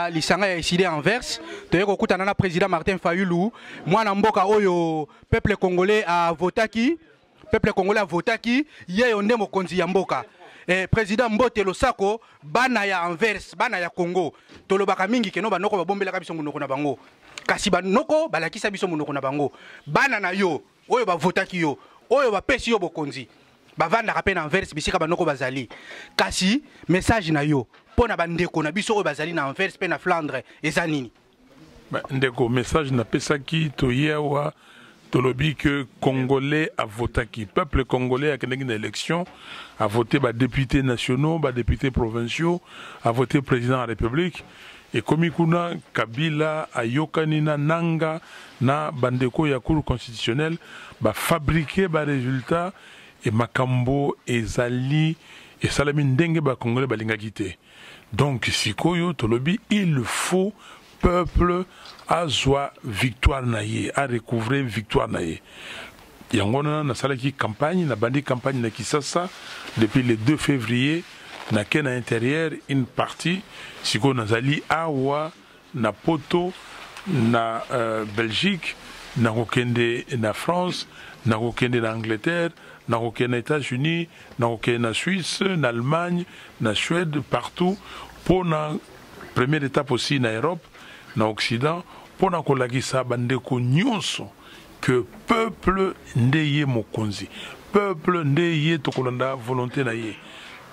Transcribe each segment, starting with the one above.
ya lisanga ya décidé Anvers toye kokutana na président Martin Fayulu mwana mboka oyo peuple congolais a votaki ye onde mokonzi ya mboka président Mbote Losako bana ya Anvers bana ya Congo tolobaka mingi keno banoko babombelaka biso munoko na bango kasi banoko balakisa biso munoko na bango bana na yo oyo bavotaki yo oyo bapesi yo bokonzi bavandaka pe na Anvers bisika banoko bazali kasi message na yo pona bandeko na biso oyo bazali na Anvers pe na Flandre eza nini ndeko message na pesaki toyewa tolobi que Congolais a voté qui peuple congolais a gagné une élection a voté ba députés nationaux ba députés provinciaux a voté président de la République et comme kuna Kabila a yokanina nanga na bandeko ya cour constitutionnelle ba fabriquer ba résultat et makambo ezali et salami ndenge ba congolais ba linga quitté donc sikoyo tolobi il faut peuple a joie victoire naie a recouvrer victoire naie yangona na salaki campagne na bandi campagne na Kisasa depuis le 2 février na kena intérieur une partie siko nazali awa na poto na Belgique na kokende na France na kokende na Angleterre na kokende na États-Unis na kokende na Suisse na Allemagne na Suède partout pour na première étape aussi na Europe na Occident pour na kolakisa bandeko nyonso que peuple ndeye mokonzi peuple ndeye tokolanda volonté na ye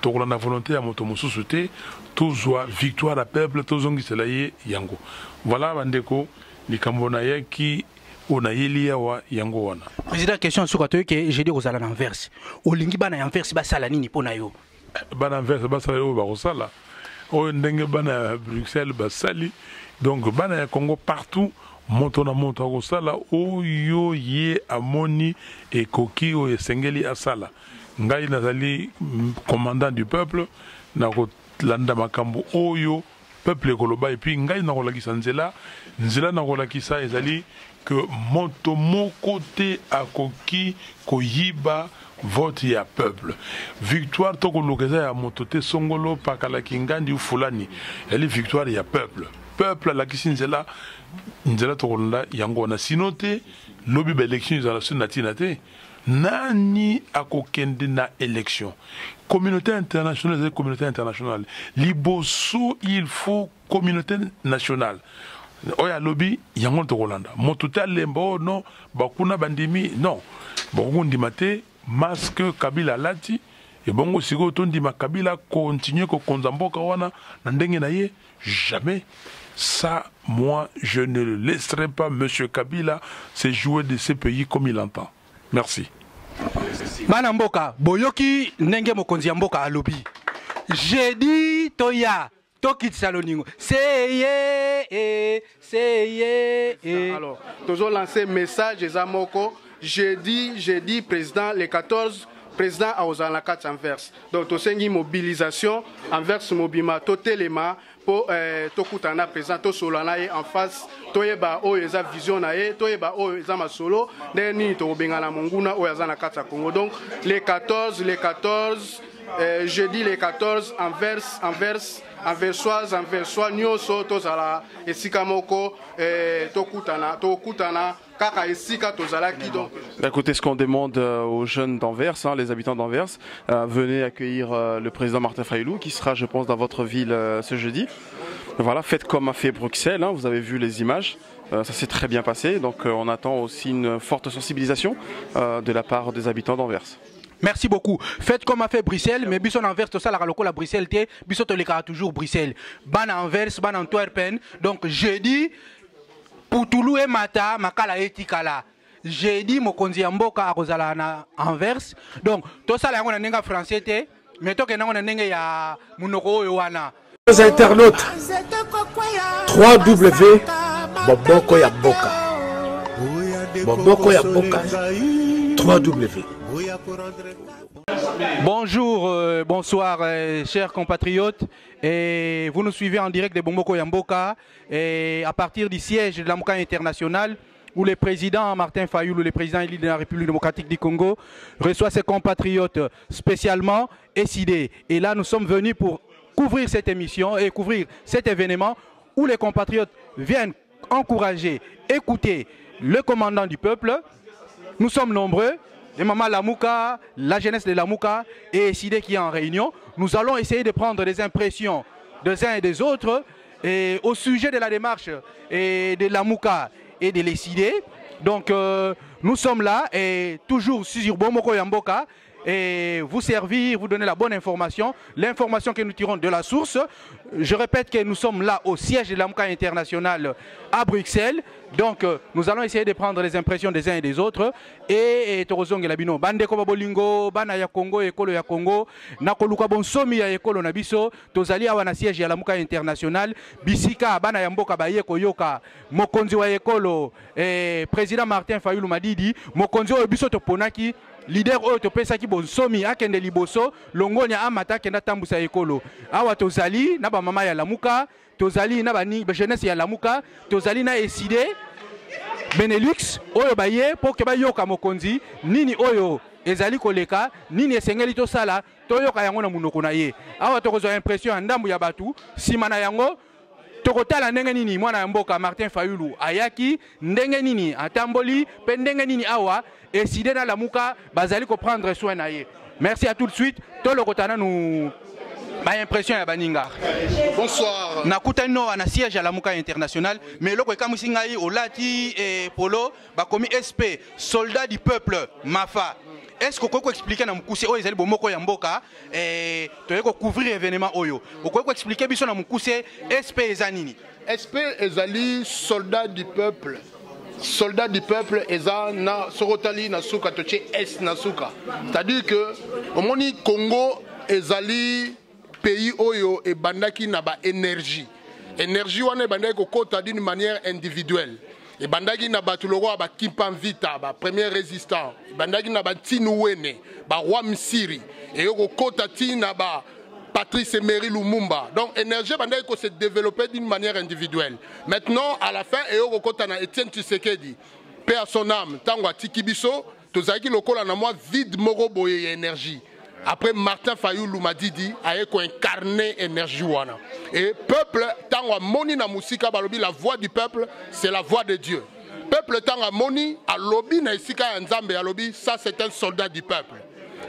tokolanda volonté ya moto mosusu te tozwa victoire à peuple tozongisela ye yango voilà bandeko likambo na ye ki ona yelia wa yango wana président question suka to ke j'ai dit kozala na Anvers olingi bana ya Anvers basala nini pona yo bana Anvers basala yo ba kosala o ndenge bana Bruxelles basali donc bana ya Congo partout moto na moto akosala oyo ye amoni ekoki oyo esengeli asala ngai nazali commandant du peuple na kolanda makambo oyo peuple ekoloba et puis ngai na kolakisa nzela na kolakisa ezali que moto moko te akoki koyiba vote ya peuple victoire tokolokeza ya moto te songolo pakalaki ngandi fulani eli victoire ya peuple la kisi nzela tokolanda yango na sinote lobi ba élection isolation natina te nani akokende na élection communauté internationale liboso il faut communauté nationale oya lobi yango tokolanda moto te lembo non bakuna bandimi non bongo ndimate masque Kabila lati et bongo siko tondima Kabila continue ko konzamboka wana na ndenge na ye jamais. Ça, moi, je ne le laisserai pas, Monsieur Kabila, se jouer de ce pays comme il entend. Merci. Bana mboka, boyoki nenge mokonzi ya mboka alobi. J'ai dit toya, tokit saloningo. Seye. Alors, toujours lancé message Zamoko. J'ai dit président les 14 président a osé la 4 Anvers. Donc, tout une mobilisation Anvers mobima totelema pour tokutana président to solana en face toyeba o eza vision na ye toyeba o eza masolo ndeni to bengana monguna o eza na 4 Congo. Donc les 14 jeudi les 14 Anversois nyonso tozala esika moko tokutana kaka esika tozalaki donc. Écoutez, ce qu'on demande aux jeunes d'Anvers, les habitants d'Anvers, venez accueillir le président Martin Fayulu qui sera, je pense, dans votre ville ce jeudi. Voilà, faites comme a fait Bruxelles, vous avez vu les images. Ça s'est très bien passé, donc on attend aussi une forte sensibilisation de la part des habitants d'Anvers. Merci beaucoup. Faites comme a fait Bruxelles, mais Bisson Anvers, tout ça, la local Bruxelles, Bisson Toleka toujours Bruxelles. Ban Anvers, ban Antwerpen. Donc jeudi, pour Toulou et Mata, Makala et Tikala. Jeudi, Mokonzi Amboka à Rosalana Anvers. Donc, tout ça, là, on a un français, mais tout on a un Munoko Yoana. Les internautes, 3W, Boboko Yaboka. Boboko Yaboka, 3W. Bonjour, bonsoir chers compatriotes. Et vous nous suivez en direct de Bomboko Yamboka et à partir du siège de l'Amboka International où le président Martin Fayulu, le président élu de la République démocratique du Congo, reçoit ses compatriotes spécialement SID. Et là nous sommes venus pour couvrir cette émission et couvrir cet événement où les compatriotes viennent encourager, écouter le commandant du peuple. Nous sommes nombreux, les mamans Lamouka, la jeunesse de Lamouka et SID qui est en réunion. Nous allons essayer de prendre des impressions des uns et des autres et au sujet de la démarche et de Lamouka et de l'ESID. Donc nous sommes là et toujours sur Bomoko Yamboka et vous servir, vous donner la bonne information, l'information que nous tirons de la source. Je répète que nous sommes là au siège de l'AMCA International à Bruxelles. Donc nous allons essayer de prendre les impressions des uns et des autres. Et Torozong et Labino, Bande Koba Bolingo, Bana ya Congo, Ekolo ya Congo, Nakoluka Bonsomi ya Ekolo Nabiso, Tozali awana siège ya l'AMCA International, Bisika, Bana Yamboka Bayeko Yoka, Mokonzi wa Ekolo, Président Martin Fayulu Madidi, Mokonzi wa Biso Toponaki, leader oyo topesaki bonsomi akende liboso longonya amata kenda tambusa ekolo awa tozali na ba mama ya Lamuka tozali na ba jeunesse ya Lamuka tozali na ESID Benelux oyo baye po ke bayoka mokonzi nini oyo ezali koleka nini esengeli tosala toyoka yango na munoko na ye awa tokozwa impression ya ndambu ya batu sima na yango tokotala ndenge nini mwana ya mboka Martin Fayulu ayaki ndenge nini atamboli pe ndenge nini awa ESID na Lamuka bazali ko prendre soin na ye. Merci à tout de suite. Tolo kotana nous ba impression ya baninga. Bonsoir. Nakutani no na siège à Lamuka International mais loko ekamusi ngai olati polo ba komi SP soldat du peuple Mafa. Est-ce que vous pouvez expliquer na mukuse oyo ezali bomoko ya mboka toyeko couvrir événement oyo. Vous pouvez expliquer biso na mukuse SP ezanini? SP ezali soldat du peuple. Soldat du peuple eza na sorotali na suka toche es na suka. C'est-à-dire que au moni Congo ezali pays oyo e bandaki na ba énergie. Énergie wana bandaki ko kota d'une manière individuelle. Et bandaki na ba tuloko ba Kimpanvita ba premier résistant. Bandaki na ba Tinuwene, ba roi Msiri et yo ko kota ti na ba Patrice Emery Lumumba. Donc, énergie bandai se développer d'une manière individuelle. Maintenant, à la fin, Etienne Tshisekedi, paix à son âme, Tangwa Tikibiso, Tozaki Lokola na moi vide morobo et énergie. Après, Martin Fayulu Madidi a incarné énergie wana. Et peuple, Tangwa Moni na Musika Balobi, la voix du peuple, c'est la voix de Dieu. Peuple Tangwa Moni, à Lobi na Isika Nzambe à Lobi, ça c'est un soldat du peuple.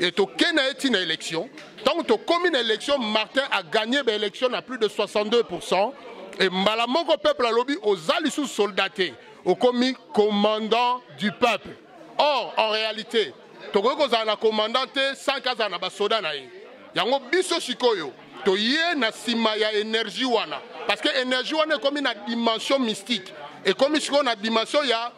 Et au Kenya est une élection. Tant que comme une élection, Martin a gagné l'élection à plus de 62%. Et Malamoko peuple a lobby aux alissous soldatés, au commis commandant du peuple. Or, en réalité, Togo a commandant 100 cas à soda naï. Yango biso shikoyo. Toye na simaya énergie wana. Parce que énergie wana est comme une dimension mystique. Et comme il y a une dimension, il y a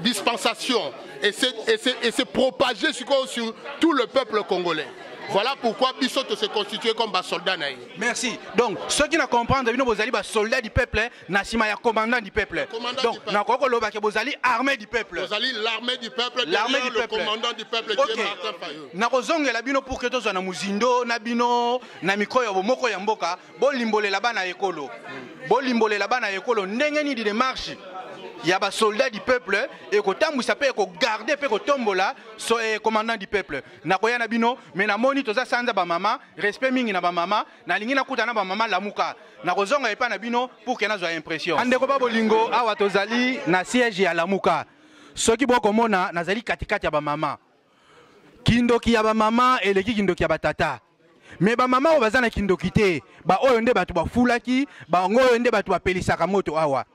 dispensation et c'est propagé sur tout le peuple congolais. Voilà pourquoi Bissot s'est constitué comme soldat. Merci. Donc, ceux qui ne comprennent pas, vous allez soldat du peuple, Nassima est commandant du peuple. Donc, vous allez armée du peuple. Vous allez l'armée du peuple, l'armée du peuple. Le commandant du peuple qui est Martin Fayulu. Nakozonge la bino pour que tous na muzindo, na bino, na mikro ya bomoko ya mboka, bo limbole la bana ekolo. Bo limbole la bana ekolo, ndengeni di démarche. Il y a des soldats du peuple et que tant ça peut garder peut tombola so commandant du peuple na koya na bino mais na moni toza sanza ba mama respect mingi na ba mama na lingi na kuta na ba mama Lamuka na kozonga epa na bino pour que na zo impression ande ko ba bolingo awa tozali na siège ya Lamuka soki boko mona nazali katikati ya ba mama kindoki ya ba mama eleki kindoki ya ba tata mais ba mama bazana kindoki te ba oyo nde batu ba fulaki ba ngoyo nde batu ba pelisaka moto awa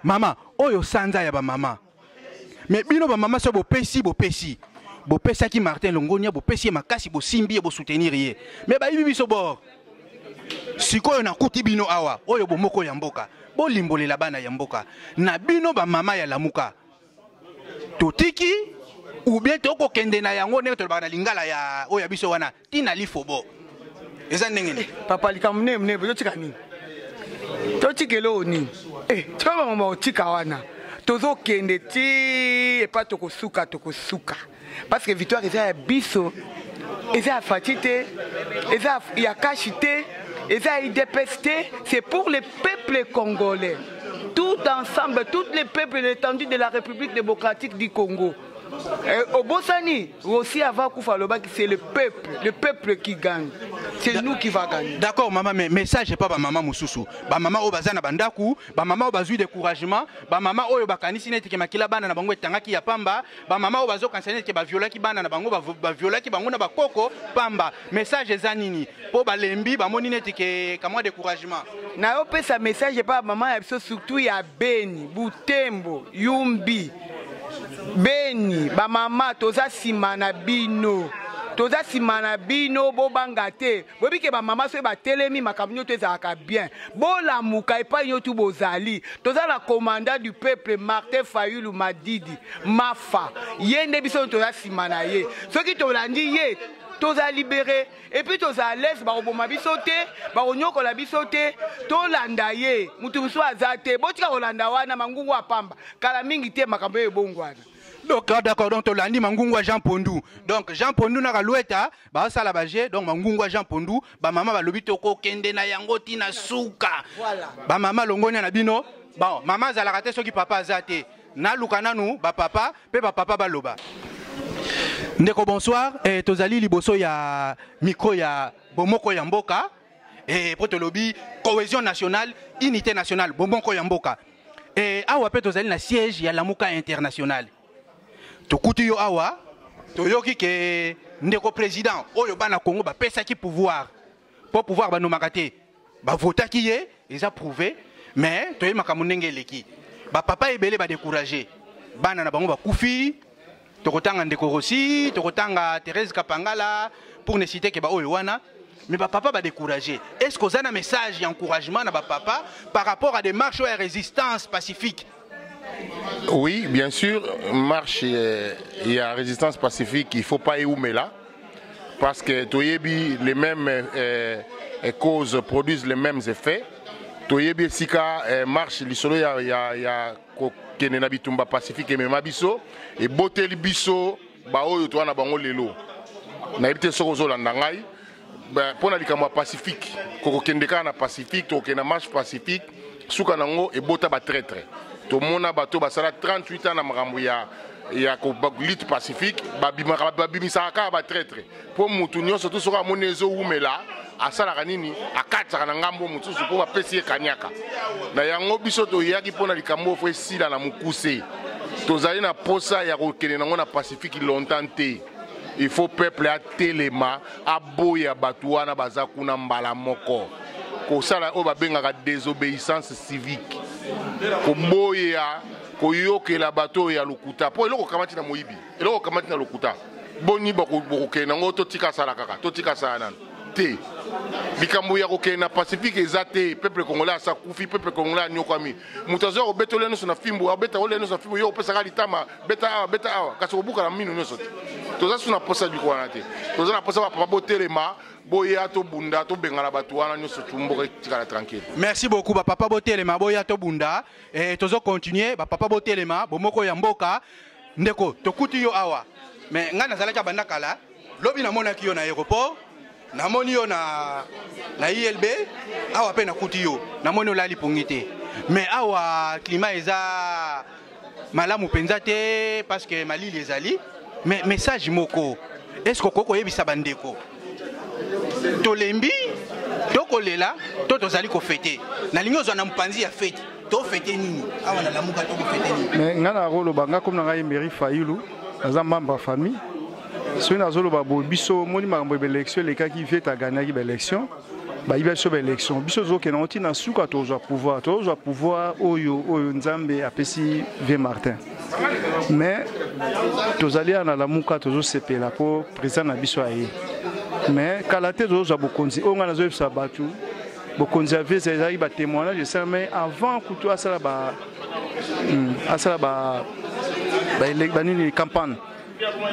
mama oyo sanza ya ba mama mais bino ba mama so bo pesi ki Martin Longonia bo pesi makasi bo simbi bo soutenir ye mais ba biso bor sikoyo na kuti bino awa oyo bo moko ya mboka bo limbolela bana ya mboka na bino ba mama ya Lamuka totiki ou bien toko kende na yango ne to ba na lingala ya oyo biso wana tina lifobo eza ndengene papa likamne mne bo tika nini totikelo ni tu vas maman tikawana tozo kende ti et pas tokosuka parce que victoire est biso est fatité est ya kachité est idépesté c'est pour le peuple congolais tout ensemble tous les peuples de l'étendue de la République démocratique du Congo Au Bossani, aussi avant Koufaloba, c'est le peuple qui gagne. C'est nous qui va gagner. D'accord, maman, mais message pas ba maman Moussoussou. Ba maman o bazana bandaku, ba maman o bazu découragement, ba maman o bakanisi neti ke makila bana na bango etangaki ya pamba, ba maman o bazo kansane ke ba viola ki bana na bango ba viola ki bango na ba koko pamba. Message ezanini po ba lembi ba moni neti ke kamwa découragement. Na yo pesa message pas maman ya surtout ya Beni, Butembo, Yumbi. Beni, ba mama toza simana bino. Toza simana bino bo bangate. Bobi ke ba mama so ba telemi makamnyo tezaka bien. Bo la muka epa yotu bozali. Toza la commandant du peuple Martin Fayulu Madidi, Mafa. Yende biso toza simana ye. Soki tolandi ye toza libéré et puis toza à l'aise ba oboma bisote ba onyoko la bisote to landa ye mutu biso azate botika kolanda wana mangungu apamba kala mingi te makambo ye bongwana. Donc d'accord, donc Tolandi Mangungwa Jean Pondou. Donc Jean Pondou na kaloueta, ba sala baje, donc Mangungwa Jean Pondou, ba mama ba lobi toko kende na yango tina suka. Voilà. Ba mama longoni na bino. Bon, mama zalaka te soki papa azate. Na lukana nu ba papa, pe ba papa ba loba. Ndeko bonsoir, et tozali liboso ya miko ya bomoko ya mboka et poto lobi cohésion nationale, unité nationale, bomoko ya mboka. Et awa pe tozali na siège ya Lamuka international. Tokuti yo awa toyoki ke ndeko président oyo bana Congo ba pesa ki pouvoir pour pouvoir ba nomakate ba vota ki ye ils a prouvé mais toyi makamundenge leki ba papa ebele ba décourager bana na bango ba kufi tokotanga ndeko Rossi tokotanga Thérèse Kapangala pour ne citer que ba oyo wana mais ba papa ba décourager est-ce qu'on a un message d'encouragement na ba papa par rapport à des marches de résistance pacifique? Oui, bien sûr, marche et à résistance pacifique, il ne faut pas éhoumer là, parce que les mêmes causes produisent les mêmes effets. Toyebi sika marche lisolo ya kenena bitumba pacifique et même biso et botel biso ba oyo to na bango lelo. Na ebite soko zo landa ngai pour na likambo pacifique, ko kendeka na pacifique, to kena marche pacifique, suka nango e bota ba traître. Tout le monde a 38 ans dans la lutte pacifique, babimisa ba traître. Pour mutunyo surtout sur monezo umela, à Salaranini, à 4 ngambo mutu pour pesi kanyaka. Na yango biso to yaki pona likambo fo sila na mukuse. Tozali na posa ya kokene na pacifique longtemps te. Il faut peuple à telema, à boya batuana bazakuna mbala moko. Ko sala o babengaka désobéissance civique. Koboya koyokela bato ya lokuta po eloko kamati na moyibi eloko kamati na lokuta boni bokokena nango totika sala kaka totika sala nan te likambo ya kokena pacifique ezate peuple congolais asa kufi peuple congolais nyokwami mutazo ko betoleno na fimbo abeta oleno na fimbo yo pesa litama beta awa kasi obuka na mino nyoso toza suna posa du kwana te toza na posa papa botelema. Merci beaucoup, papa Botelema, boya to bunda. Et tozo continuer, papa Botelema, bomoko ya mboka. Ndeko, tokuti yo awa. Mais ngana zalaka banda kala, lobi na mona ki yo na aéroport, na moni yo na ILB, awa pe na kuti yo, na moni olali pongite. Mais awa climat eza malamu penza te parce que malili ezali. Mais message moko, est-ce que koko yebisa bandeko? Tolembi, tokolela, tozali ko fêter. Na lingo zo na mpanzi ya fête. To fêter nini? Awa na Lamuka to fêter nini? Mais ngana rolo banga comme na ngai mairie Fayulu, aza membre famille. Soki nazoloba bo biso moni makambo ya élection lekaki vite aganyaki ba élection. Ba iba so ba élection. Biso zo ke na oti na suka tozwa pouvoir oyo Nzambe apesi V Martin. Mais tozali na Lamuka tozo sepela po président na biso aye. Mais Kalate Zoza Bokonzi, on a joué sa battu. Bokonzi avait ses témoignages, mais avant que tout ça, les campagnes.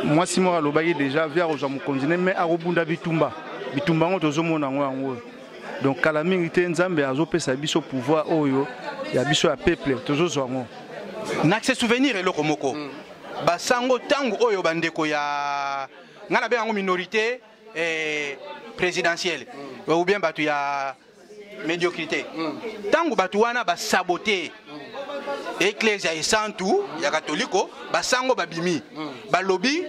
Moi, si moi, je déjà vers aux Amokonzi, mais à Robunda Bitumba. Bitumba, on te montre. Donc, Kalaming était Nzambe, à Zopé, sa biso pouvoir, Oyo, il y a biso à peuple, toujours sur moi. N'accès souvenir et le Komoko. Basango Tango, Oyo Bandeko, ya. Ngana be en minorité. Présidentielle ou bien batu ya médiocrité tango batu wana ba saboter Ecclesia et Santu, ya catholico, basango babimi. Balobi,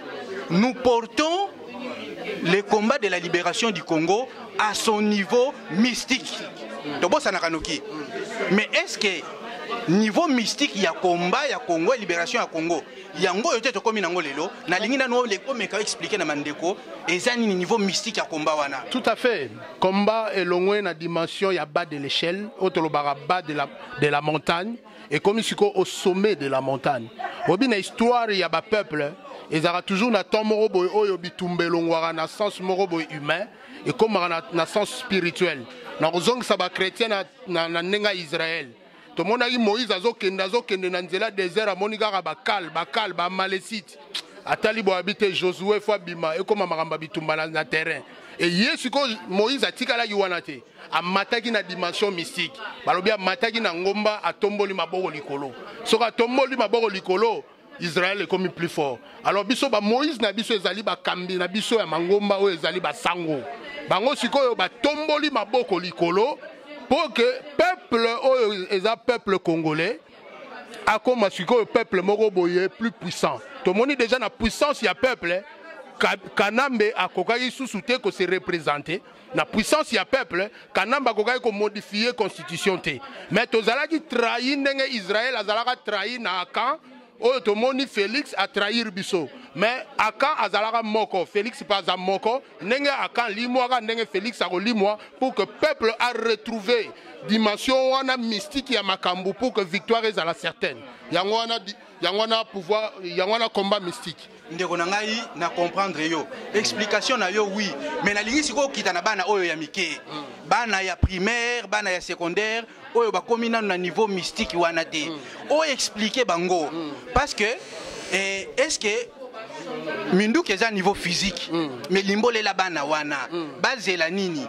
nous portons le combat de la libération du Congo à son niveau mystique. Mais est-ce que niveau mystique il y a combat, il y a Congo, libération à Congo, il y a ngo yote comme nango lelo, na lingi na no le ko meka expliquer na mandeko, ezani niveau mystique à combat wana. Tout à fait. Combat est loin na dimension ya bas de l'échelle, autolobara bas de la montagne et comme ici au sommet de la montagne. Obi na histoire ya ba peuple, ils aura toujours na temps morobo oyo bitumbelo ngwara na sens morobo humain et comme na sens spirituel. Na ozong sa ba chrétien na nenga Israël. Tout le monde a dit Moïse azokende na nzela désert amoni kaka bakal ba malécite. Atali bo habiter Josué fois bima et comme maramba bitumba na terrain. Et Yesu ko Moïse atikala yiwana te. Amataki na dimension mystique. Balobi amataki na ngomba atomboli maboko likolo. Soka tomboli maboko likolo, Israël est comme plus fort. Alors biso ba Moïse na biso ezali ba kambi na biso ya mangomba o ezali ba sango. Bango sikoyo ba tomboli maboko likolo. Pour que le peuple, les peuple congolais, a comme le peuple moroboye plus puissant. Tout le monde est déjà dans la puissance, il y a peuple. Kanambe a kokayi sous-souté que c'est représenté. La puissance, il y a peuple. Kanambe a kokayi ko modifier la constitution. Mais tout le qui trahit Israël, a trahi na Akan. Tout le monde Félix a trahi Bisso. Mais Akan a moko. Félix pas à moko. Nenge Akan limoa, nenge Félix a limoa pour que le peuple a retrouvé dimension wana mystique ya makambu pour que victoire est à la certaine. Yangwana pouvoir, yangwana combat mystique. Ndeko na ngai na comprendre yo. Explication na yo oui, mais na lingi siko kita na bana oyo ya mike. Bana ya primaire, bana ya secondaire, oyo ba komina na niveau mystique wana te. O expliquer bango parce que est-ce que Minduki eza niveau physique mais limbole la bana wana bazela nini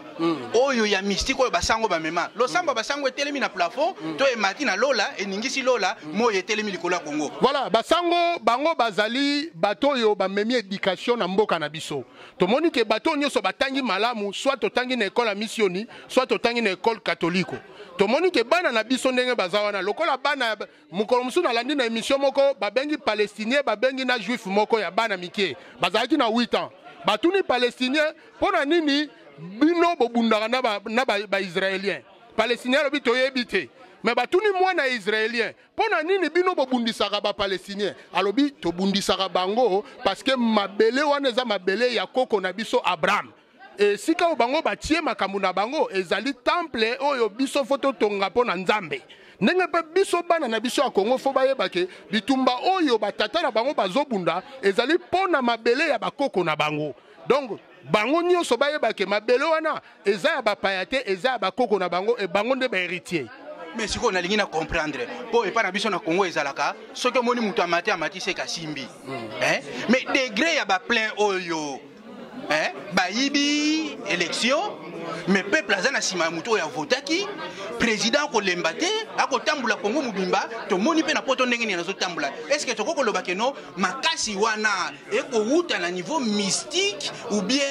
oyo ya mystique oyo basango ba mema lo samba basango etelemi na plafond to e matina lola eningisi lola mo etelemi likolo ya Congo. Voilà basango bango bazali bato yo ba memi éducation na mboka na biso to moni ke bato nyoso batangi malamu soit totangi na école missioni soit totangi na école catholique. To moni ke bana na biso ndenge bazawana lokola bana mukolo musu na landi na émission moko babengi palestinien babengi na juif moko ya bana mike bazalaki na 8 ans batuni palestinien pona nini bino bobundaka na ba israélien palestinien lobi toyebi te mais batuni mwana israélien pona nini bino bobundisaka ba palestinien alobi tobundisaka bango parce que mabele wana eza mabele ya koko na biso Abraham. Et si ka bango batie makambu na bango ezali temple oyo biso foto tonga pona nzambe ndenge pe biso bana na biso ya Congo fo bayeba ke bitumba oyo batata na bango bazobunda ezali pona mabele ya bakoko na bango. Donc bango nyonso bayeba ke mabele wana eza ya bapaya te eza ya bakoko na bango e bango nde ba héritier. Mais si on a lingi na comprendre po e pa na biso na Congo ezalaka soki moni mutu amati se kasimbi mais degré ya ba plein oyo bayibi élection mais peuple azana sima muto ya votaki président ko lembate akotambula Congo mubimba to moni pe na poto ndenge ni nazo tambula est-ce que toko loba ke no makasi wana eko wuta na niveau mystique ou bien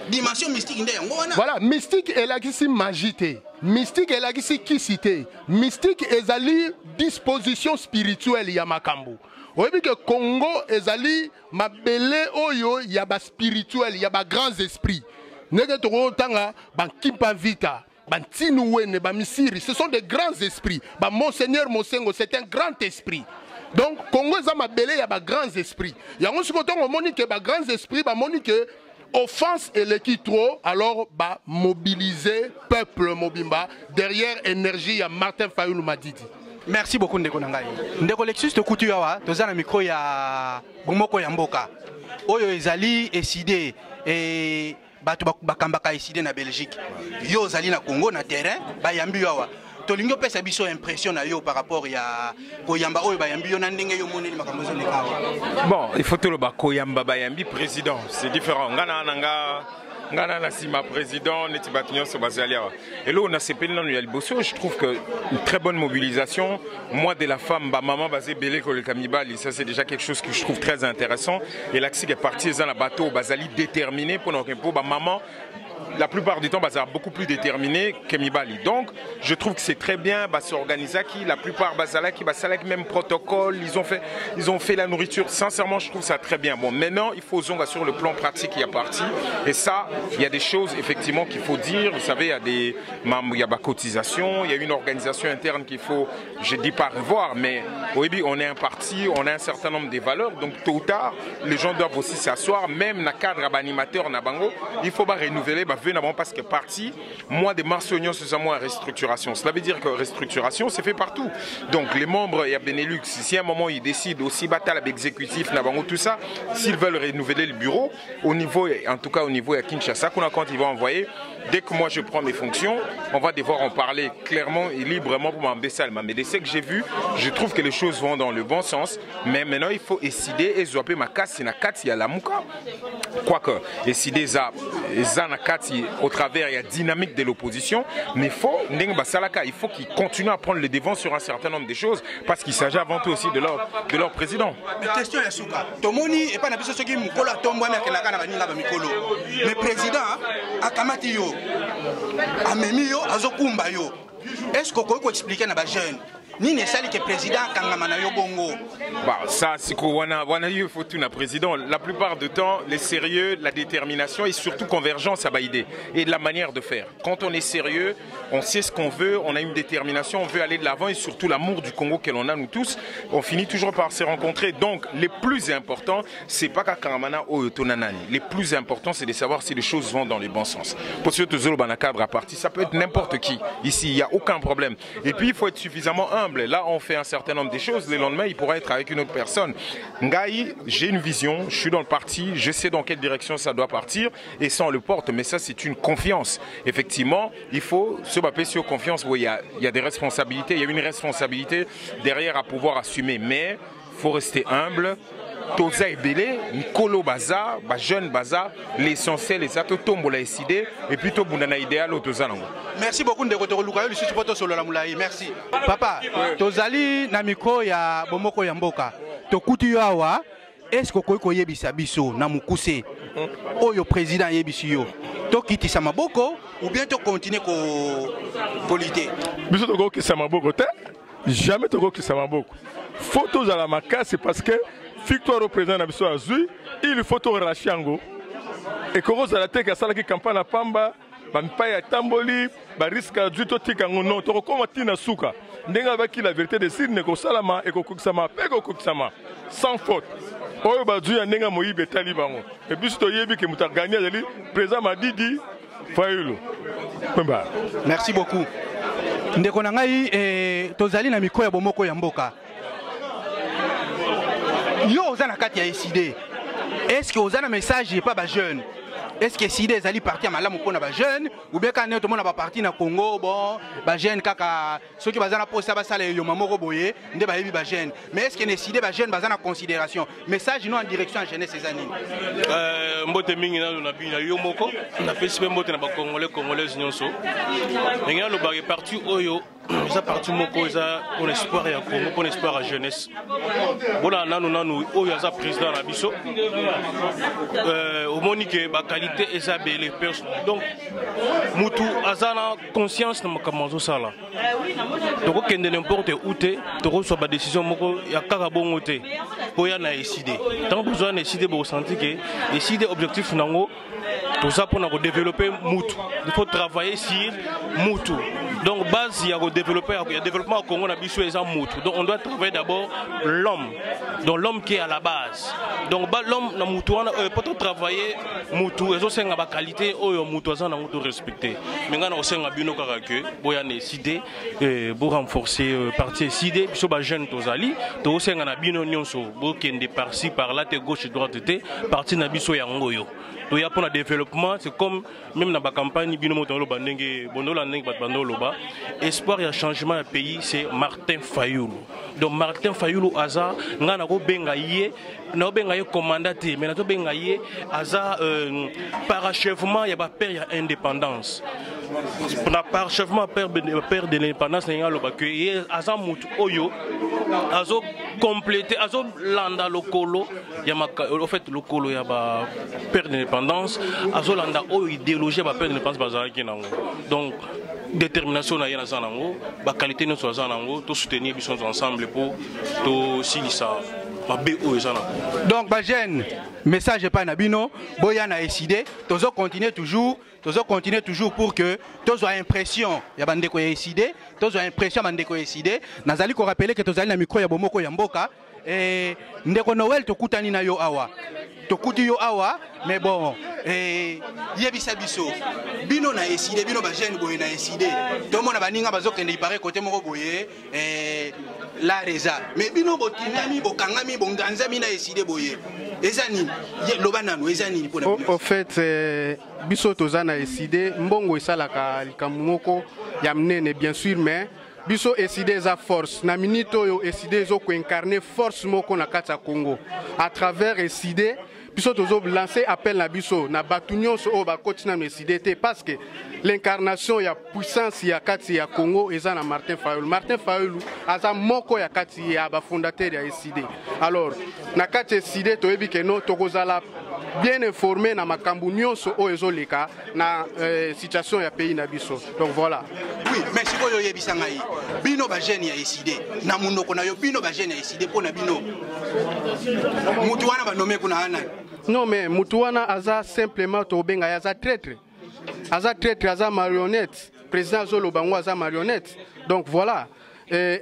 dimension mystique nde yango wana. Voilà, mystique elakisi magité, mystique elakisi kisité, mystique ezali disposition spirituelle ya makambo. Oyebi ke Congo ezali mabele oyo ya ba spirituel ya ba grands esprits. Nege toko tanga ban Kimpa Vita, ban Tinuwene, ban Misiri, ce sont des grands esprits. Ban Monseigneur Mosengo, c'est un grand esprit. Donc Congo eza mabele ya ba grands esprits. Yango siko tongo moni ke ba grands esprits ba moni ke offense et l'équipe trop, alors bah mobiliser peuple mobimba derrière énergie ya Martin Fayulu Madidi. Merci beaucoup Ndeko Nangai. Ndeko Lexus to kutu yawa toza na micro ya bomoko ya mboka. Oyo ezali eside et bato bakambaka eside na Belgique. Yo zali na Congo na terrain bayambi yawa. Tolingo pesa biso impression na yo par rapport ya koyamba oyo bayambi yo na ndenge yo moneli makambo zo nekawa. Bon, il faut tout le ba koyamba bayambi président, c'est différent. Ngana na sima président neti batunyo so bazalia. Et là on a CPN dans Yaliboso, je trouve que une très bonne mobilisation. Moi de la femme ba maman basé belé ko le kamibali, ça c'est déjà quelque chose que je trouve très intéressant et l'axe est parti dans la bateau bazali déterminé pour ba maman la plupart du temps, bah, ça beaucoup plus déterminé que Mibali. Donc, je trouve que c'est très bien, bah, s'organiser qui, la plupart, bah, même protocole, ils ont fait la nourriture. Sincèrement, je trouve ça très bien. Bon, maintenant, il faut zonga sur le plan pratique, il y a parti. Et ça, il y a des choses, effectivement, qu'il faut dire. Vous savez, il y a des membres, il y a des cotisations, il y a une organisation interne qu'il faut, je dis pas revoir, mais oui, on est un parti, on a un certain nombre de valeurs. Donc, tôt ou tard, les gens doivent aussi s'asseoir, même dans le cadre animateur, il faut renouveler, parce que parti, moi, des marseillons, c'est moi, restructuration. Cela veut dire que restructuration, c'est fait partout. Donc, les membres, il y a Benelux, si à un moment, ils décident aussi, battre l'exécutif, tout ça, s'ils veulent renouveler le bureau, au niveau, en tout cas au niveau de Kinshasa, quand ils vont envoyer, dès que moi je prends mes fonctions, on va devoir en parler clairement et librement pour m'embêter. Mais dès que j'ai vu, je trouve que les choses vont dans le bon sens. Mais maintenant, il faut décider et zoper ma casse, c'est la casse, il y a la mouka. Quoique, décider ça, au travers il y a dynamique de l'opposition, mais il faut qu'ils continuent à prendre le devant sur un certain nombre de choses parce qu'il s'agit avant tout aussi de leur président. Mais question est souka. Tomoni et pas na biso soki mukolo tombo mais kelaka na baninga ba mikolo. Mais président akamati yo amemi yo azokumba yo. Est-ce qu'on peut expliquer na ba jeune ni ne sali que président kangamana yo bongo. Bah ça c'est quoi il faut tout na président. La plupart du temps les sérieux, la détermination et surtout convergence à baïdé et de la manière de faire. Quand on est sérieux, on sait ce qu'on veut, on a une détermination, on veut aller de l'avant et surtout l'amour du Congo que l'on a nous tous, on finit toujours par se rencontrer. Donc les plus importants, c'est pas Kakamana ou Tonanani. Les plus importants c'est de savoir si les choses vont dans le bon sens. Pour ceux qui ont un cadre à partir, ça peut être n'importe qui. Ici, il n'y a aucun problème. Et puis il faut être suffisamment humble. Là, on fait un certain nombre de choses. Le lendemain, il pourrait être avec une autre personne. Ngaï, j'ai une vision, je suis dans le parti, je sais dans quelle direction ça doit partir et ça, on le porte. Mais ça, c'est une confiance. Effectivement, il faut se baser sur confiance où il y a des responsabilités, il y a une responsabilité derrière à pouvoir assumer. Mais il faut rester humble. Toza Ebele, Nikolo Baza, jeune Baza, l'essentiel, les atos tombent la décidé et puis tout le idéal au Tozanango. Merci beaucoup de votre Lukayo, le suite pour solo la moulaï. Merci. Papa, Tozali Namiko ya Bomoko Yamboka. Tokuti yawa, est-ce que vous yebisa biso na mukuse? Oyo président yebisi yo. Tokiti samaboko ou bien to continuer ko polité? Biso toko ki samaboko te. Jamais toko ki samaboko. Photos à la maca, c'est parce que victoire au président Nabiso Azui, il faut tout relâcher en go. Et quand vous avez la tête à la campagne à Pamba, Bampaya Tamboli, Bariska Duto Tikango, non, tu recommandes Tina Souka. N'enga avec qui la vérité de Sydney, Salama et Kokuksama, Pego Kokuksama, sans faute. Oyo Badou ya Nenga Moïbe Talibango. Et puis c'est Yebi qui m'a gagné, le président m'a dit, Fayoulou. Merci beaucoup. Ndeko nangai tozali na miko ya bomoko ya mboka. Yo ozana kati ya SID. Est-ce que ozana message pas ba jeune? Est-ce que SID ezali parti à malamu pona ba jeune ou bien quand tout le monde a parti na Congo bon ba jeune kaka ceux qui bazana posa ba sala yo mamoko boye nde ba yebi ba jeune. Mais est-ce que ne SID ba jeune bazana considération? Message non en direction à jeunesse ces années. Mbote mingi na bina yo moko na pesi mbote na ba congolais nyonso. Ngena lo ba parti oyo ça parti moko za pour espoir ya Congo pour espoir à jeunesse. Bona nanu oyo za président na biso. Au monique ba qualité eza belé donc mutu azana conscience na makambo sala. Donc kende n'importe où te to so ba décision moko ya kaka bongo te. Poya na décider. Tant besoin décider pour sentir que décider objectif nango tout ça pour développer mutu. Il faut travailler sur mutu. Donc base il y a développer il y a développement au Congo na biso eza mutu. Donc on doit travailler d'abord l'homme. Donc l'homme qui est à la base. Donc l'homme na mutu pour travailler mutu ezo senga ba qualité oyo mutu azana mutu respecter. Mais ngana osenga bino kaka que boya décider pour renforcer parti décider biso ba jeune tozali to osenga na bino nyonso bo kende par-ci par là te gauche droite te parti na biso ya ngoyo. To ya pour le développement c'est comme même dans la campagne bino motolo bandenge bondola ndenge bat bandolo ba espoir ya changement ya pays c'est Martin Fayoulou. Donc Martin Fayoulou aza ngana ko benga yé na benga yé commandateur mais na to benga yé aza parachèvement ya ba père ya indépendance. na parchèvement père de l'indépendance na ngalo ba que aza mutu oyo azo compléter azo landa lokolo ya au fait lokolo ya ba père de l'indépendance azo landa oyo idéologie ba père de l'indépendance bazalaki nango donc détermination na yana zanango ba qualité no so zanango to soutenir biso ensemble pour to silisa ba BO zanango donc ba jeune message pas na bino boya na décidé tozo continuer toujours pour que tozo impression ya bandeko ya décidé tozo impression bandeko ya décidé nazali ko rappeler que tozali na micro ya bomoko ya mboka et ndeko Noël tokutani na yo awa tokuti yo awa mais bon yebisa biso bino na décidé bino ba jeune boye na décidé to mona baninga bazokende ipare côté moko boye la reza mais bino botinami bokangami bonganzami na décidé boye ezani loba nanu ezani pona au fait biso tozana décidé mbongo esalaka likambo moko ya mnene bien sûr mais biso décidé za force na minito yo décidé zo ko incarner force moko na kati ya Congo à travers décidé biso tozo lancer appel na biso na batunyo so o ba kotina décidé te parce que l'incarnation ya puissance ya kati ya Congo eza na Martin Fayulu aza moko ya kati ya ba fondateur ya décidé alors na kati décidé to yebi ke no tokozala bien informé na makambu nyonso o ezoleka na situation ya pays na biso donc voilà. Oui, mais si vous yebisa ngai bino ba jeune ya décidé na munoko na yo bino ba jeune ya décidé pona bino mutu wana ba nomé kuna ana non mais mutu wana aza simplement to benga aza traître aza marionnette président Zolo bango aza marionnette donc voilà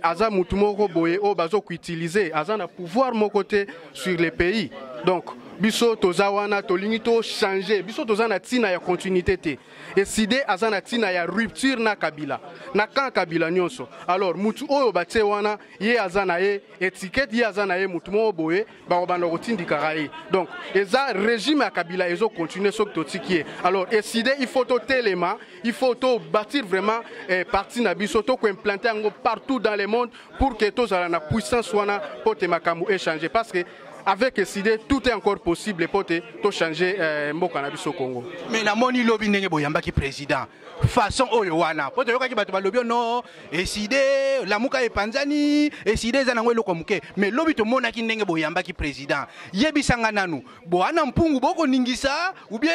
aza mutu moko boye o bazo ko utiliser aza na pouvoir mon côté sur les pays donc biso toza wana tolingi to changer biso toza na tina ya continuité te décider aza na tina ya rupture na Kabila na kan Kabila nyonso alors mutu oyo batie wana ye aza na ye étiquette ye aza na ye mutu mo boye ba banda kotindika raé donc eza régime ya Kabila ezo continuer sok to tikie alors décider il faut to téléma il faut to bâtir vraiment parti na biso to ko implanter ngo partout dans le monde pour que to za na puissance wana pote makambu échanger parce que avec décidé tout est encore possible pour te changer mboka na biso Congo. Mais na moni lobby ndenge boyamba ki président façon oyo wana poto yoka ki bato ba lobby no décidé lamuka e panzani décidé za nango eloko muke mais lobby to mona ki ndenge boyamba ki président yebisanga nanu boana mpungu boko ningisa ou bien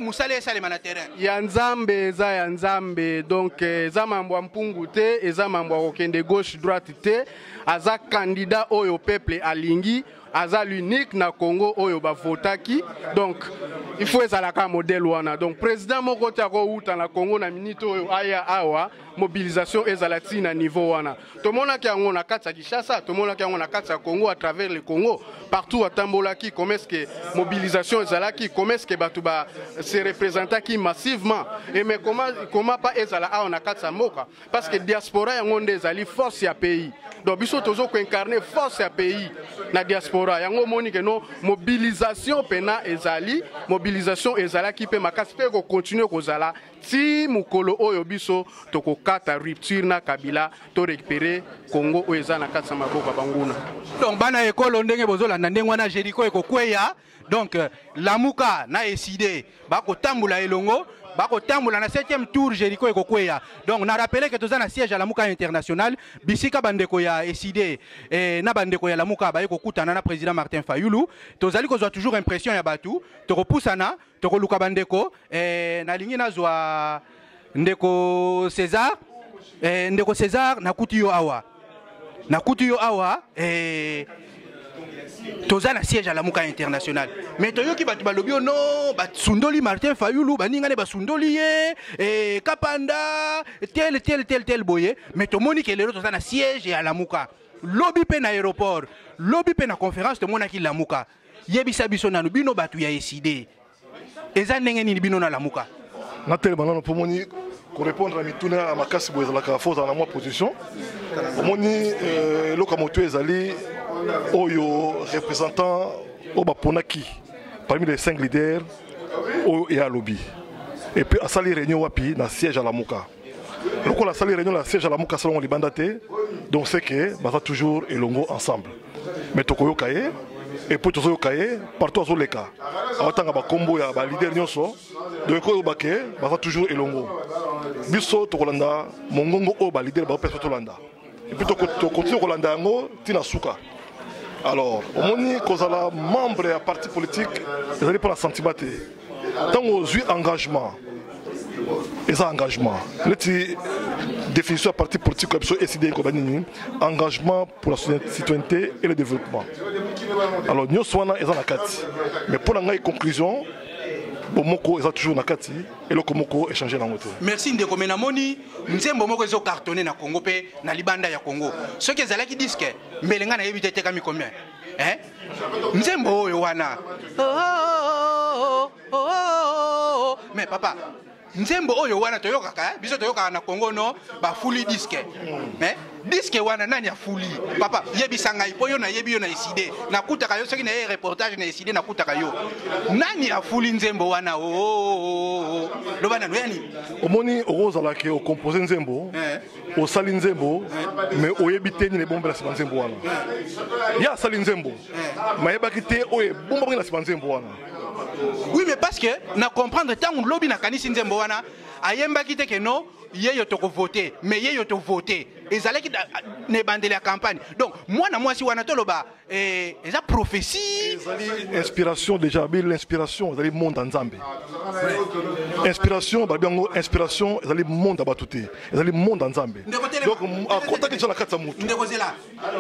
musale sale na terrain ya nzambe donc za mambo mpungu te eza mambo okende gauche droite te aza candidat oyo peuple alingi aza l'unique na Congo oyo ba votaki donc il faut ezalaka modèle wana donc président moko tiako uta na Congo na minute oyo aya awa mobilisation ezalati na niveau wana tomonaki yango na kati ya Kinshasa tomonaki yango na kati ya Congo à travers le Congo partout atambolaki comment est-ce que mobilisation ezalaki comment est-ce que batu ba se représentaki massivement et mais comment pas ezala awa na kati ya mboka parce que diaspora yango nde ezali force ya pays donc biso tozo ko incarner force ya pays na diaspora yango moni que non mobilisation pena ezali mobilisation ezalaki pe makasi pe ko continuer kozala ti mukolo oyo biso toko kata rupture na Kabila to récupérer Congo oyo eza na kati maboko banguna donc bana ekolo ndenge bozolanda ndenge wana Jericho ekokweya donc lamuka na décidé bako tambula elongo bako tambula na 7e tour Jericho ekokweya donc na rappeler que toza na siège à lamuka international bisika bandeko ya décidé na bandeko ya lamuka ba ekokutana na président Martin Fayulu tozali kozwa toujours impression ya batu tokopusana tokoluka bandeko na lingi nazwa ndeko César nakuti yo awa toza na siège à lamuka international mais toyoki batu balobi no basundoli Martin Fayulu baningane basundoli ye kapanda tel boye mais tomoni ke lelo toza na siège à lamuka lobi pe na aéroport lobi pe na conférence tomonaki lamuka yebisa biso nanu bino batu ya décidé eza ndenge nini bino na lamuka na telema nano pomoni ko répondre à mituna à makasi boye la ka force dans ma position pomoni loka moto ezali oyo représentant au Baponaki parmi les 5 leaders au et à lobby et puis à sali réunion wapi na siège à Lamuka loko la sali réunion la siège à Lamuka selon les bandaté donc c'est que va toujours elongo ensemble mais tokoyo kaye et puis tozo kaye partout aux leka awatanga ba combo ya ba leader nyonso donc ko baké va toujours elongo biso tokolanda mongongo o ba leader ba pesa tolanda et puis to continue kolanda ngo tina suka. Alors omoni kozala membre ya parti politique ezali pour la sentimate tango ozwi engagement eza engagement leti définition ya parti politique ko biso SID ko banini engagement pour la citoyenneté et le développement. Alors nyonso wana eza na kati mais pour la ngai conclusion Bomoko est toujours na kati et le Komoko échanger dans l'autre. Merci ndeko menamoni nzembo moko ezo cartonné na Congo pe na libanda ya Congo. Ceux qui zalaki disque melenga na yebite teka mi combien? Hein? Nzembo oyo wana. Mais papa nzembo oyo wana toyoka ka biso toyoka na Congo no ba fuli disque. Hein? Disque wana nani ya fuli papa yebisa ngai po yo na yebi yo na SID na kutaka yo soki na reportage na SID na kutaka yo nani ya fuli nzembo wana lo bana no yani omoni ozala ke o composer nzembo o sali nzembo mais o yebite ni le bombe la nzembo wana ya sali nzembo ma yebaki te o e bombe la nzembo wana. Oui mais parce que na comprendre tant lobby na kanisi nzembo wana ayembaki te ke no yeyo toko voter mais yeyo to voter ezalaki ne bandele la campagne donc moi na moi si wana toloba eza prophétie ezali inspiration déjà bi l'inspiration ezali monde en Nzambe inspiration ba biango inspiration ezali monde abatuté ezali monde en Nzambe donc a contacter sur la carte mutu ndeko zela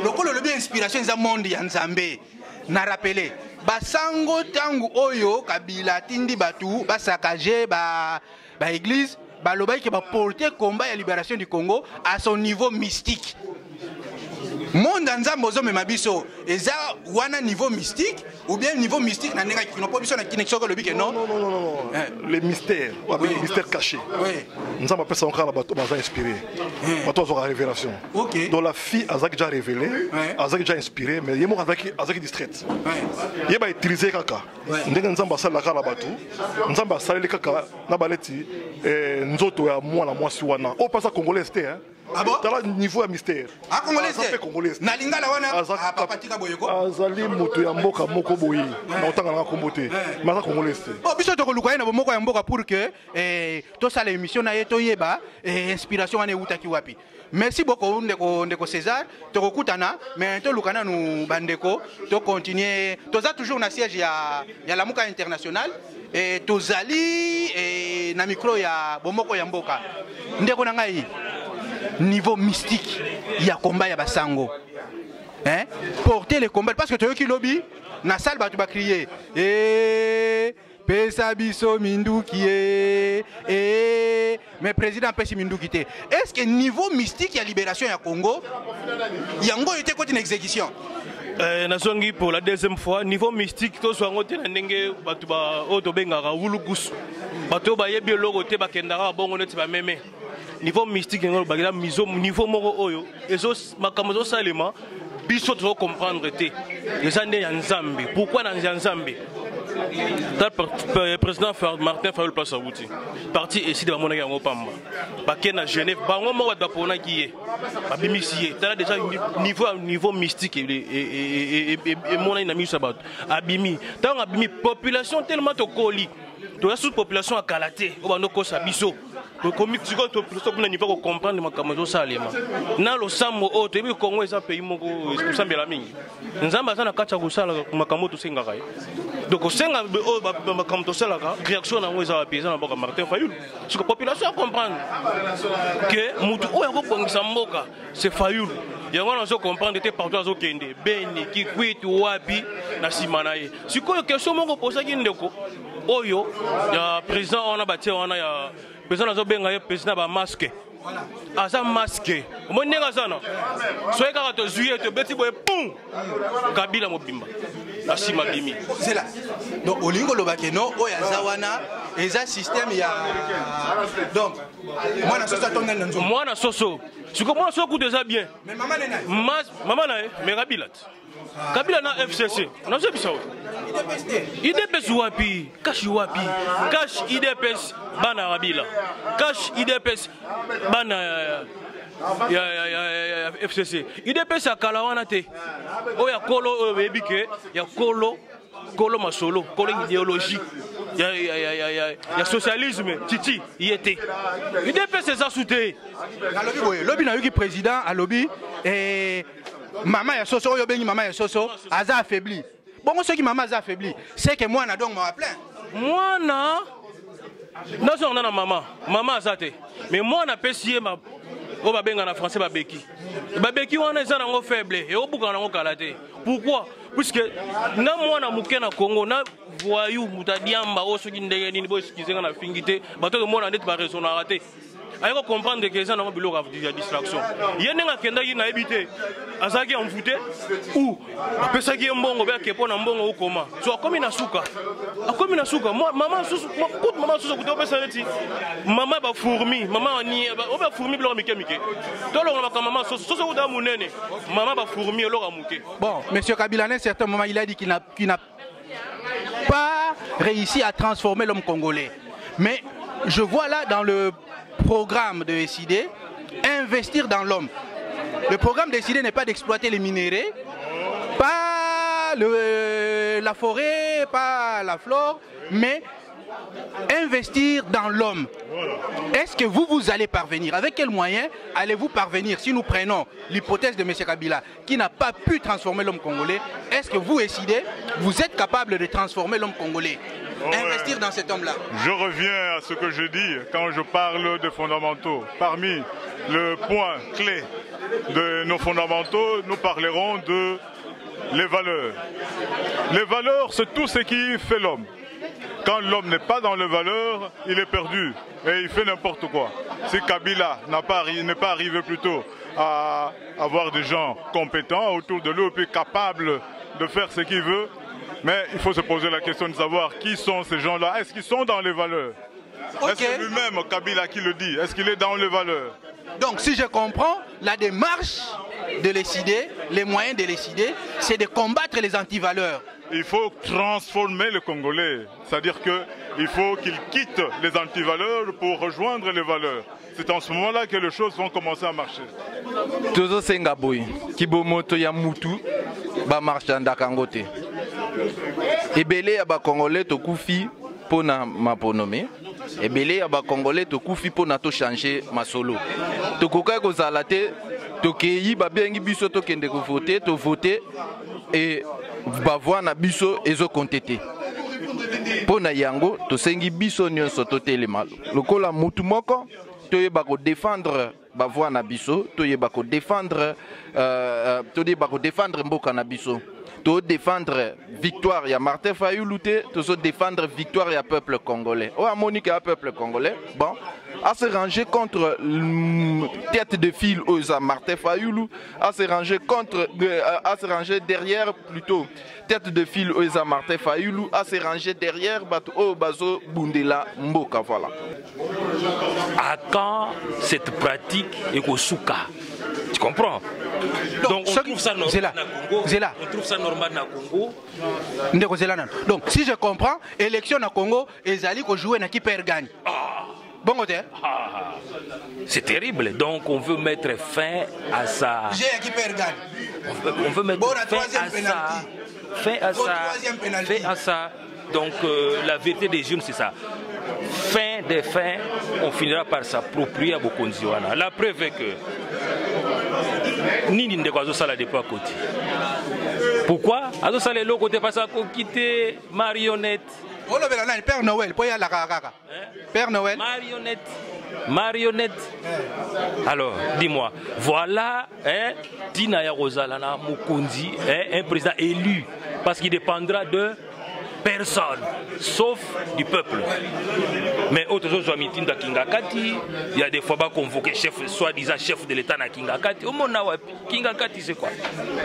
lokolo lobi inspiration eza monde ya Nzambe na rappeler basango tangu oyo Kabila tindi batu basakaje ba église Baloba qui va porter combat à la libération du Congo à son niveau mystique. Monde Nzambe ozo memabiso eza wana niveau mystique ou bien niveau mystique na nenga qui n'ont pas besoin de connexion que le bique non. Non. Les mystères, les mystères cachés. Oui. Nzambe appelle ça encore la bateau baza inspiré. Bateau aura révélation. OK. Donc la fille a déjà révélé, a déjà inspiré mais yemo azaki distraite. Ouais. Yeba utiliser kaka. Ndenga Nzambe sala la bateau. Nzambe sala le kaka na baleti nzoto ya mwana mwasi wana. O pasa congolais hein. Ah bon? T'as le niveau à mystère. Ah congolais. Na lingala wana papa tika boyeko. Azali moto ya mboka moko boyi. Na otanga na kombote. Mais ça congolais. Oh biso to koluka na moko ya mboka pour que to sala émission na yeto yeba inspiration wana utaki wapi. Merci beaucoup ndeko César. To kokutana mais to lukana nu bandeko to continuer. Toza toujours na siège ya la Muka international et tozali na micro ya bomoko ya mboka. Ndeko na ngai niveau mystique il y a combat ya basango hein porter les combats parce que tu qui lobby na salle ba tu vas crier pesa biso minduki mais président pesa minduki te est-ce que niveau mystique il y a libération ya Congo yango était côté une exécution nazongi pour la deuxième fois niveau mystique to so ngote na ndenge batu ba oto bengaka wulukusu batu ba yebi logo te bakendaka bongo neti ba meme niveau mystique ngolo bagila miso niveau moko oyo ezo makambo salema biso to comprendre te ezande ya Nzambe pourquoi na Nzambe le président Martin Fayulu place à Wouti parti ici de la monnaie en Pamba bakena Genève bango mo ba pona ki ba bimisier tala déjà niveau mystique et mon ami na sabat abimi tant abimi population tellement to koli to la sous-population à Kalaté o bano ko sabiso comme tu comprends niveau ko comprendre makambo salema na lo sambo o to bi Congo eza pays moko sambela mingi nzamba sana kacha kusala makambo to senga kai donc senga o makambo to sala ka réaction na ngweza wa paysan na boka Martin Fayulu parce que population comprendre que mutu o yako kongisa mboka c'est Fayulu yango na zo comprendre te partout azo kende beni kikwitu wapi na simanaye sikoyo question moko posa ki ndeko oyo ya président on a bâti on a ya président azo benga ye président ba masque asa masque monenga sana soye kaka to juillet to beti boye pum Kabila mobimba na sima bimi c'est là donc olingo lobake no oya zawana eza système ya donc mwana soso tonga nzo mwana soso siko mwana soso déjà bien mais maman nena maman na mais Kabila na FCC na zo bisawo IDPS wapi kashi wapi kash IDPS bana Kabila kash IDPS bana ya FCC IDPS akala wana te oya kolo bebike ya kolo masolo kolo idéologie ya socialisme titi yete UDPS eza soute alobi boye lobi na yoki président alobi mama ya soso oyo bengi mama ya soso aza affaibli bongo soki mama aza affaibli c'est que mwana donc ma plein mwana nazo na mama aza te mais mwana pesi ye ma o babenga na français babeki wana eza nango faible et obuka nango kala te pourquoi puisque na mwana muke na Congo na voyou mutadiamba o soki ndenge nini bo excuser na fingité bato de mwana net ba raison na raté ayiko comprendre que eza nango biloko ya distraction ye nenga kendaki na ebité azaki envoûté ou apesaki mbongo ba kepo na mbongo ukoma so akomi na suka maman susu toute maman susu kuto pesa neti maman ba fourmi maman ni ba fourmi biloko mike to lo na maman susu kuta munene maman ba fourmi lo muke. Bon, monsieur Kabila, à un certain moment il a dit qu'il n'a pas réussi à transformer l'homme congolais, mais je vois là dans le programme de SID investir dans l'homme. Le programme de SID n'est pas d'exploiter les minéraux, pas la forêt, pas la flore, mais investir dans l'homme. Est-ce que vous allez parvenir? Avec quels moyens allez-vous parvenir? Si nous prenons l'hypothèse de M. Kabila qui n'a pas pu transformer l'homme congolais, est-ce que vous SID, vous êtes capable de transformer l'homme congolais? Investir dans cet homme-là. Je reviens à ce que je dis quand je parle de fondamentaux. Parmi le point clé de nos fondamentaux, nous parlerons de les valeurs. Les valeurs, c'est tout ce qui fait l'homme. Quand l'homme n'est pas dans les valeurs, il est perdu et il fait n'importe quoi. Si Kabila n'est pas arrivé plutôt à avoir des gens compétents autour de lui et puis capables de faire ce qu'il veut, mais il faut se poser la question de savoir qui sont ces gens-là. Est-ce qu'ils sont dans les valeurs? Okay. Est-ce que lui-même, Kabila qui le dit, est-ce qu'il est dans les valeurs? Donc si je comprends, la démarche de l'ECD, les moyens de l'ECD, c'est de combattre les antivaleurs. Il faut transformer le Congolais, c'est-à-dire qu'il faut qu'il quitte les antivaleurs pour rejoindre les valeurs. C'est en ce moment-là que les choses vont commencer à marcher. Tozo Sengaboy, Kibomoto Yamutu, ba marchanda Kangote. Ebele ya ba Congolais to kufi pona maponome. Ebele ya ba Congolais to kufi pona to changer masolo. To koka ko zalate to keyi ba bengi biso to kende ko voter, to voter et ba voix na biso ezo kontete. Pona yango to sengi biso nyonso to telema. Lokola mutu moko to yeba ko défendre ba voix na biso, to yeba ko défendre mboka na biso. To défendre victoire ya Martin Fayulu to défendre victoire ya peuple congolais. O amonique ya peuple congolais. Bon, à se ranger contre tête de file aux Martin Fayulu, à se ranger derrière plutôt tête de file aux Martin Fayulu, à se ranger derrière au Bazo Bundela Mboka, voilà. À quand cette pratique Ekosuka? Tu comprends? Donc on trouve ça normal na Congo. On trouve ça normal na Congo. Donc si je comprends, élection na Congo, ezali ko jouer na qui perd gagne. Bon côté. C'est terrible. Donc on veut mettre fin à ça. J'ai qui perd gagne. On veut mettre fin à ça. Donc la vérité des jeunes c'est ça. Fin des fins, on finira par s'approprier à Bokonziwana. La preuve est que Nini Ndekwazo Sala de pas côté. Pourquoi? Azo Sala l'autre côté parce qu'on quitte marionnette. Oh le Père Noël, pour y aller la kaka. Père Noël. Marionnette. Alors, dis-moi, voilà, Dina Yarozalana Mukonzi, un président élu, parce qu'il dépendra de personne, sauf du peuple. Mais autres choses, meeting à Kingakati, il y a des fois convoqué chef, soi-disant chef de l'État à Kingakati. Kingakati, c'est quoi?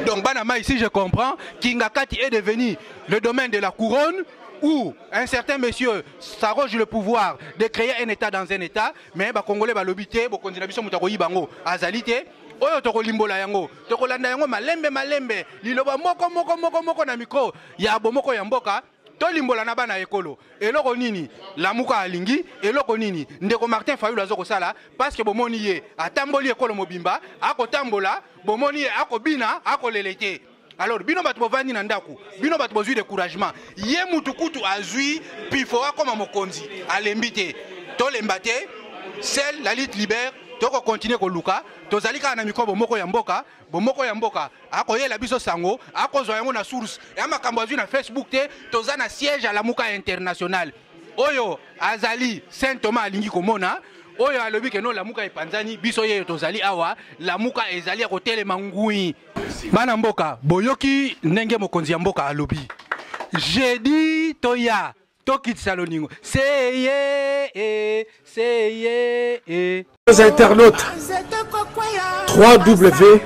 Donc, Banama, ici, je comprends, Kingakati est devenu le domaine de la couronne, où un certain monsieur s'arroge le pouvoir de créer un État dans un État, mais les Congolais vont l'obiter, ils vont l'obiter, bango azalité. Oyo toko limbola yango, toko landa yango malembe, liloba moko na micro, ya bomoko ya mboka, to limbola na bana ekolo. Eloko nini, lamuka alingi, eloko nini, ndeko Martin Fayulu azoko sala, parce que bomoni ye, atamboli ekolo mobimba, ako tambola, bomoni ye ako bina, ako lelete. alors bino bato bovandi na ndako bino bato bozwi découragement ye mutu kutu azwi pifo akoma mokonzi alembi te tolemba te celle la lutte libère toko continuer koluka tozali kaka na mikobo moko ya mboka akoyela biso sango akozwa yango na source ya makambo azwi na Facebook te toza na siège à Lamuka international oyo azali Saint Thomas alingi komona oyo alobi ke no Lamuka epanzani biso ye tozali awa Lamuka ezali kotelema ngui bana mboka boyoki ndenge mokonzi ya mboka alobi jeudi toya tokitisa loningo seye Les internautes, 3W,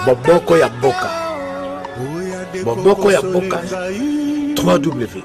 Boboko ya Boka. Boboko ya Boka, 3W.